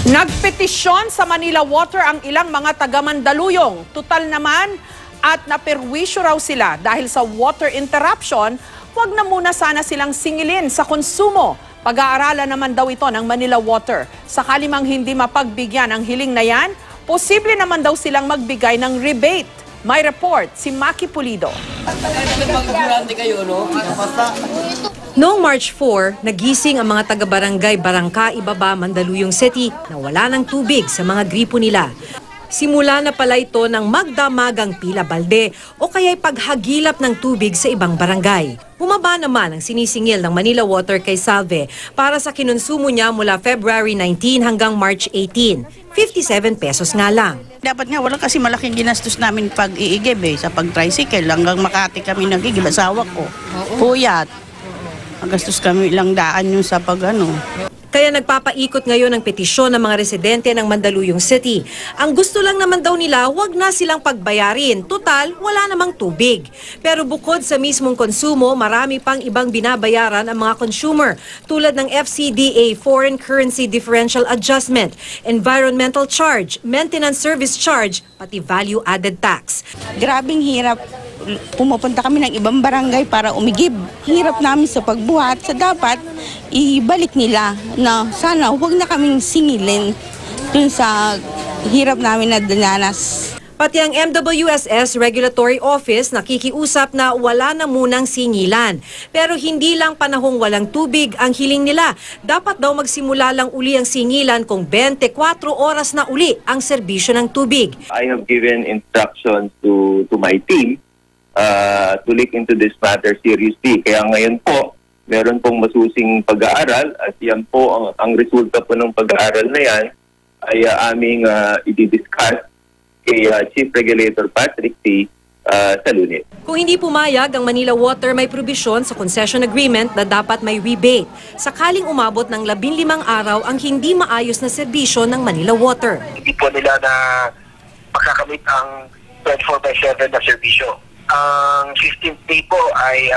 Nagpetisyon sa Manila Water ang ilang mga taga-Mandaluyong. Tutal naman at naperwisyo raw sila dahil sa water interruption, wag na muna sana silang singilin sa konsumo. Pag-aaralan naman daw ito ng Manila Water. Sakali mang hindi mapagbigyan ang hiling na yan, posible naman daw silang magbigay ng rebate. May report si Maki Pulido. Noong March 4, nagising ang mga taga-barangay Barangka, Ibaba, Mandaluyong City na wala ng tubig sa mga gripo nila. Simula na pala ito ng magdamagang pila balde o kaya'y paghagilap ng tubig sa ibang barangay. Bumaba naman ang sinisingil ng Manila Water kay Salve para sa kinonsumo niya mula February 19 hanggang March 18. 57 pesos nga lang. Dapat nga wala kasi malaking ginastos namin pag-iigib sa pag-tricycle. Hanggang Makati kami nag-igib. Asawa ko. Puyat. Magastos kami ilang daan yung sa pag-ano. Kaya nagpapaikot ngayon ang petisyon ng mga residente ng Mandaluyong City. Ang gusto lang naman daw nila, wag na silang pagbayarin. Total, wala namang tubig. Pero bukod sa mismong konsumo, marami pang ibang binabayaran ang mga consumer. Tulad ng FCDA, Foreign Currency Differential Adjustment, Environmental Charge, Maintenance Service Charge, pati Value Added Tax. Grabing hirap. Pumupunta kami ng ibang barangay para umigib. Hirap namin sa pagbuhat. Sa dapat, ibalik nila na sana huwag na kaming singilin dun sa hirap namin na dinanas. Pati ang MWSS Regulatory Office nakikiusap na wala na munang singilan. Pero hindi lang panahong walang tubig ang hiling nila. Dapat daw magsimula lang uli ang singilan kung 24 oras na uli ang serbisyo ng tubig. I have given instructions to my team to look into this matter seriously. Kaya ngayon po, meron pong masusing pag-aaral at yan po ang resulta po ng pag-aaral na yan ay aming i-discuss kay Chief Regulator Patrick T. sa Lunes. Kung hindi pumayag ang Manila Water, may probisyon sa concession agreement na dapat may rebate. Sakaling umabot ng 15 araw ang hindi maayos na serbisyo ng Manila Water. Hindi po nila na makakamit ang 24/7 na serbisyo. Ang 15th day po ay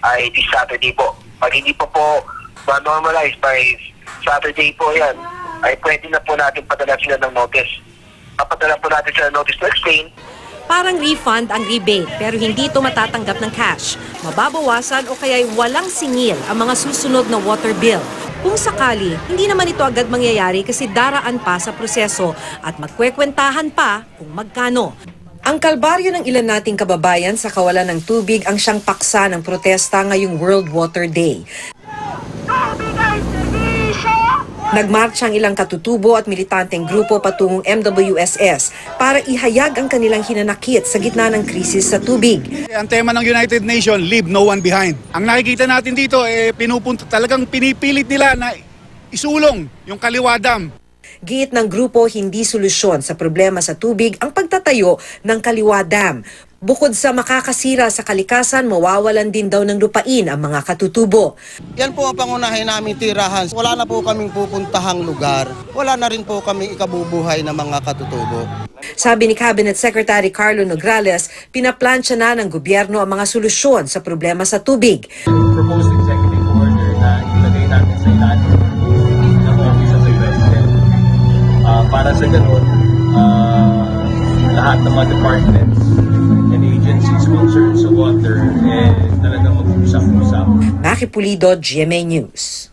ay this Saturday po. Pag hindi po ma-normalize by Saturday po yan, ay pwede na po natin padala sila ng notice. Papadala po natin sila ng notice to explain. Parang refund ang rebate pero hindi ito matatanggap ng cash. Mababawasan o kaya'y walang singil ang mga susunod na water bill. Kung sakali, hindi naman ito agad mangyayari kasi daraan pa sa proseso at magkwekwentahan pa kung magkano. Ang kalbaryo ng ilan nating kababayan sa kawalan ng tubig ang siyang paksa ng protesta ngayong World Water Day. Nagmarcha ang ilang katutubo at militanteng grupo patungong MWSS para ihayag ang kanilang hinanakit sa gitna ng krisis sa tubig. Ang tema ng United Nations, leave no one behind. Ang nakikita natin dito, talagang pinipilit nila na isulong yung Kaliwa Dam. Giit ng grupo, hindi solusyon sa problema sa tubig ang pagtatayo ng Kaliwa Dam. Bukod sa makakasira sa kalikasan, mawawalan din daw ng lupain ang mga katutubo. Yan po ang pangunahin namin tirahan. Wala na po kaming pupuntahang lugar. Wala na rin po kaming ikabubuhay ng mga katutubo. Sabi ni Cabinet Secretary Carlo Nograles, pinaplansya na ng gobyerno ang mga solusyon sa problema sa tubig. Proposed executive order na ilagay natin sa ilalim ng Office of the President. Para sa ganun, lahat ng mga departments and agencies concerned sa water talagang mag-usap-usap. Maki Pulido, GMA News.